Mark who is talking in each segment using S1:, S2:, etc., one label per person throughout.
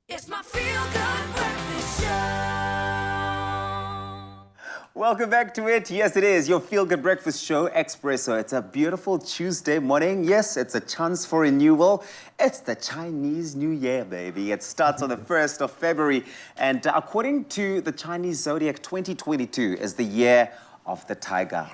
S1: It's my feel-good breakfast show.
S2: Welcome back to it. Yes, it is your feel-good breakfast show, Expresso. It's a beautiful Tuesday morning. Yes, it's a chance for renewal. It's the Chinese New Year, baby. It starts on the 1st of February. And according to the Chinese Zodiac, 2022 is the year of the tiger.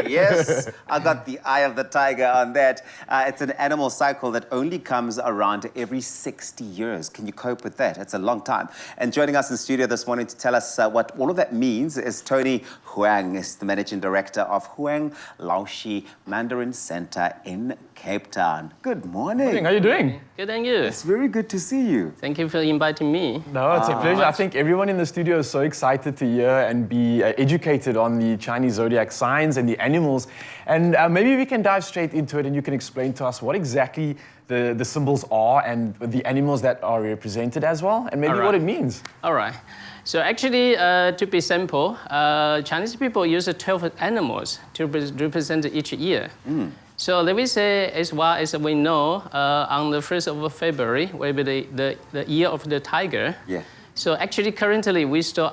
S2: Yes, I got the eye of the tiger on that. It's an animal cycle that only comes around every 60 years. Can you cope with that? It's a long time. And joining us in studio this morning to tell us what all of that means is Tony Huang, is the managing director of Huang Laoshi Mandarin Center in Cape Town. Good morning.
S3: How are you doing?
S4: Good, and you?
S2: It's very good to see you.
S4: Thank you for inviting me.
S3: No, it's a pleasure. I think everyone in the studio is so excited to hear and be educated on the Chinese zodiac signs and the animals. And maybe we can dive straight into it and you can explain to us what exactly the symbols are and the animals that are represented as well, and maybe what it means.
S4: All right. So actually, to be simple, Chinese people use 12 animals to represent each year. So let me say, as well as we know, on the 1st of February will be the year of the tiger.
S2: Yeah.
S4: So actually, currently, we're still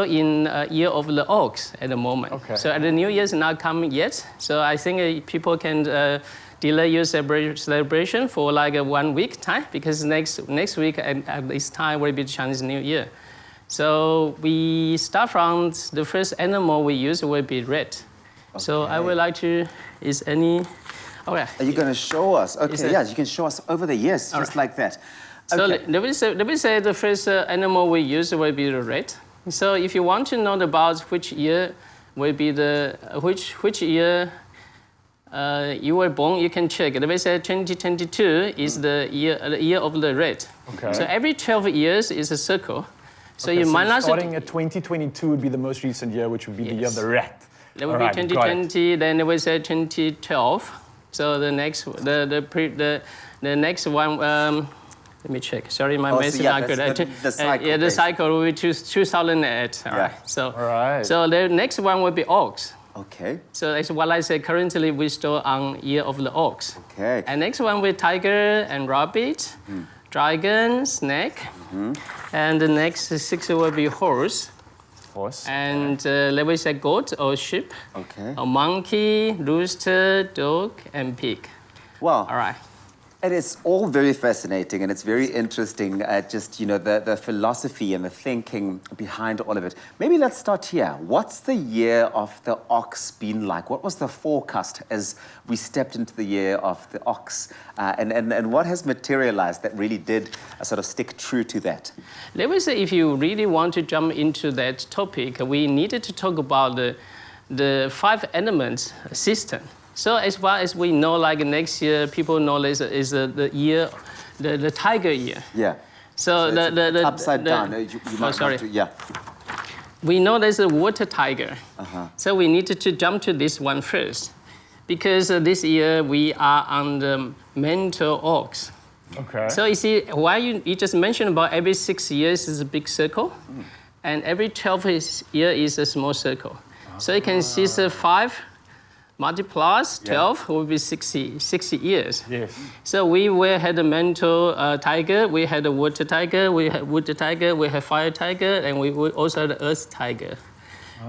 S4: in year of the ox at the moment.
S3: Okay.
S4: So the New Year is not coming yet. So I think people can delay your celebration for like 1 week time, because next week at this time will be Chinese New Year. So we start from the first animal we use will be red. Okay. So I would like to, is any, okay.
S2: Are you going to show us? Okay, yeah, you can show us over the years, just like that.
S4: So
S2: Okay.
S4: let me say the first animal we use will be the red. So if you want to know about which year will be the, which year you were born, you can check. Let me say 2022 is the year of the red.
S3: Okay.
S4: So every 12 years is a circle. So
S3: Okay,
S4: you might not...
S3: starting at 2022 would be the most recent year, which would be the year of the rat.
S4: There will be 2020, then there was 2012. So the next, the next one, let me check. Sorry, my math is not good.
S2: The cycle.
S4: Yeah, the cycle will be 2008. All right. So the next one will be ox.
S2: Okay.
S4: So as what I said, currently we're still on year of the ox.
S2: Okay.
S4: And next one with tiger and rabbit, dragon, snake, and the next 6 will be horse.
S3: Horse.
S4: And let me say goat or sheep.
S2: Okay.
S4: A monkey, rooster, dog, and pig.
S2: Wow.
S4: All right.
S2: It is all very fascinating, and it's very interesting, just, you know, the philosophy and the thinking behind all of it. Maybe let's start here. What's the year of the ox been like? What was the forecast as we stepped into the year of the ox? And what has materialized that really did sort of stick true to that?
S4: Let me say, if you really want to jump into that topic, we needed to talk about the 5 elements system. So as far as we know, like next year, people know this is the year, the tiger year.
S2: Yeah.
S4: So the
S2: upside down. You might
S4: sorry.
S2: want to, yeah.
S4: We know there's a water tiger. So we needed to jump to this one first, because this year we are on the mental ox.
S3: Okay.
S4: So you see, why you just mentioned about every 6 years is a big circle, and every 12 year is a small circle. So you can see 5 multiplies 12 will be 60 years.
S3: Yes.
S4: So we had a mental tiger, we had a water tiger, we had wood tiger, we had fire tiger, and we also had the earth tiger.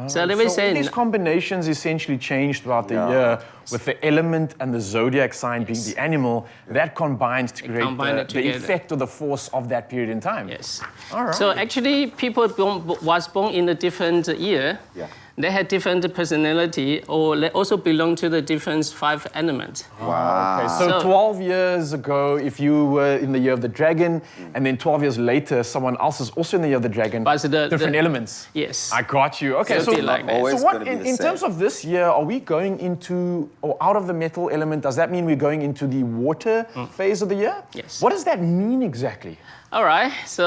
S4: So let me say...
S3: all these combinations essentially changed throughout the year, with the element and the zodiac sign being the animal, that combined to create the effect or the force of that period in time.
S4: Yes.
S3: All right.
S4: So actually, people was born in a different year.
S2: Yeah.
S4: They had different personality, or they also belong to the different 5 elements.
S2: Wow.
S3: Okay, so 12 years ago, if you were in the year of the dragon, and then 12 years later, someone else is also in the year of the dragon,
S4: But
S3: different elements.
S4: Yes.
S3: I got you. Okay,
S4: So
S3: so,
S4: like that.
S2: Always
S3: so what,
S2: gonna be the
S3: in terms
S2: same.
S3: of this year, are we going into, or out of the metal element, does that mean we're going into the water phase of the year?
S4: Yes.
S3: What does that mean exactly?
S4: All right, so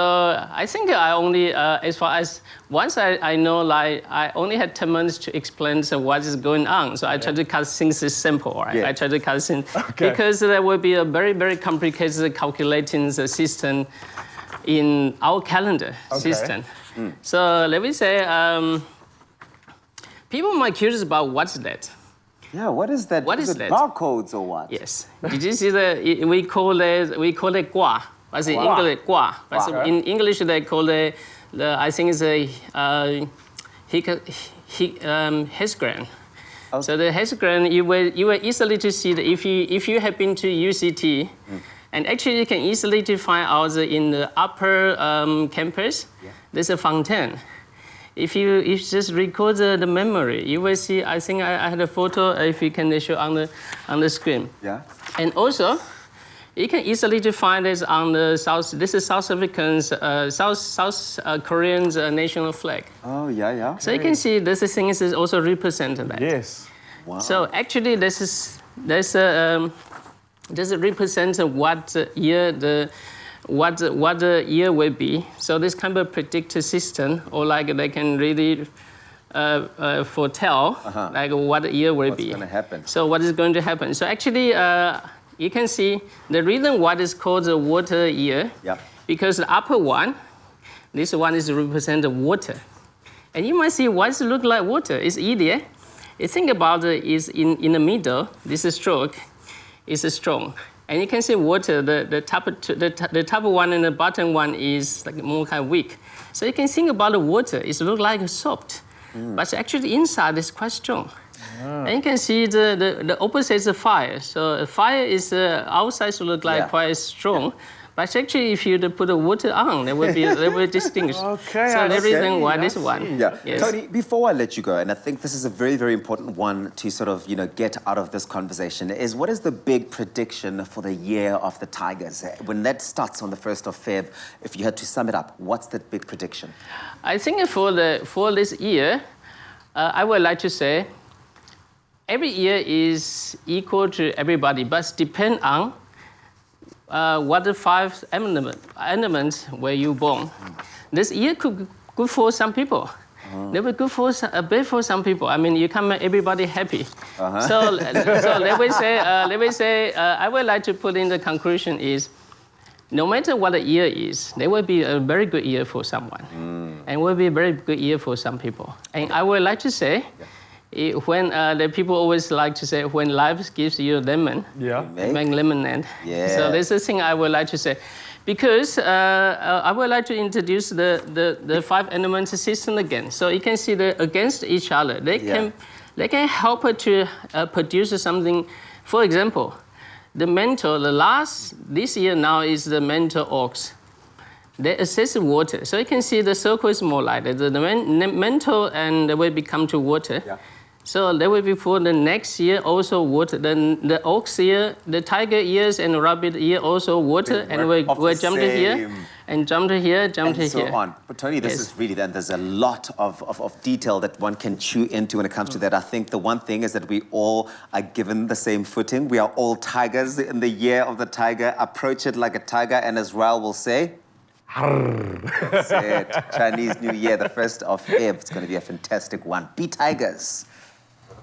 S4: I think I only, as far as, once I know, like, I only had 10 minutes to explain what is going on. So I try to cut things simple, right?
S2: Yeah.
S4: I try to cut things, because there will be a very, very complicated calculating system in our calendar system. So let me say, people might curious about what's that.
S2: Yeah, what is that?
S4: What is
S2: it
S4: that?
S2: Barcodes or what?
S4: Yes. Did you see we call it gua. But in English, gua. But in English, they call I think it's a hexagram.
S2: Okay.
S4: So the hexagram, you will easily to see that if you have been to UCT, and actually you can easily to find out in the upper campus, there's a fountain. If you just record the memory, you will see. I think I had a photo. If you can show on the screen.
S2: Yeah.
S4: And also, you can easily find this on the South. This is South African's, South Korean's national flag.
S2: Oh, yeah.
S4: So you can see this thing is also represented that.
S3: Yes.
S2: Wow.
S4: So actually, this represents what year the year will be. So this kind of predictive system, or like they can really foretell like what the year will be.
S2: What's going to happen?
S4: So what is going to happen? So actually, you can see the reason why it's called the water year.
S2: Yeah.
S4: Because the upper one, this one is represent the water, and you might see why does it look like water? It's easier. You think about it is in the middle. This stroke is strong. And you can see water, the top one and the bottom one is like more kind of weak. So you can think about the water, it looks like soft, but actually inside is quite strong. And you can see the opposite is the fire. So fire is outside to look like quite strong, but actually if you put the water on, they will distinguish.
S3: Okay,
S4: so
S3: I
S4: the reason
S3: see,
S4: why
S3: I
S4: this
S3: see.
S4: one.
S2: Yeah.
S4: Yes.
S2: Tony, before I let you go, and I think this is a very, very important one to sort of, get out of this conversation, is what is the big prediction for the year of the Tigers? When that starts on the 1st of Feb, if you had to sum it up, what's that big prediction?
S4: I think for this year, I would like to say every year is equal to everybody, but depend on what the 5 elements where you born. This year could be good for some people. They were good for bad for some people. I mean, you can make everybody happy. So let me say, I would like to put in the conclusion is, no matter what the year is, there will be a very good year for someone, and will be a very good year for some people. And I would like to say, when the people always like to say, when life gives you a lemon, make lemonade.
S2: Yeah.
S4: So this is the thing I would like to say. Because I would like to introduce the 5 elements system again. So you can see against each other. They can help to produce something. For example, the mental, this year now is the mental ox. They assess water. So you can see the circle is more light. The mental and they will become to water.
S2: Yeah.
S4: So there will be for the next year also water. Then the ox year, the tiger years and the rabbit year also water, and we'll jump to here and jump to here, jump to here.
S2: And so on. But Tony, this is really, then there's a lot of detail that one can chew into when it comes to that. I think the one thing is that we all are given the same footing. We are all tigers in the year of the tiger. Approach it like a tiger, and as Raul will say, that's it. Chinese New Year, the 1st of Feb. It's going to be a fantastic one. Be tigers.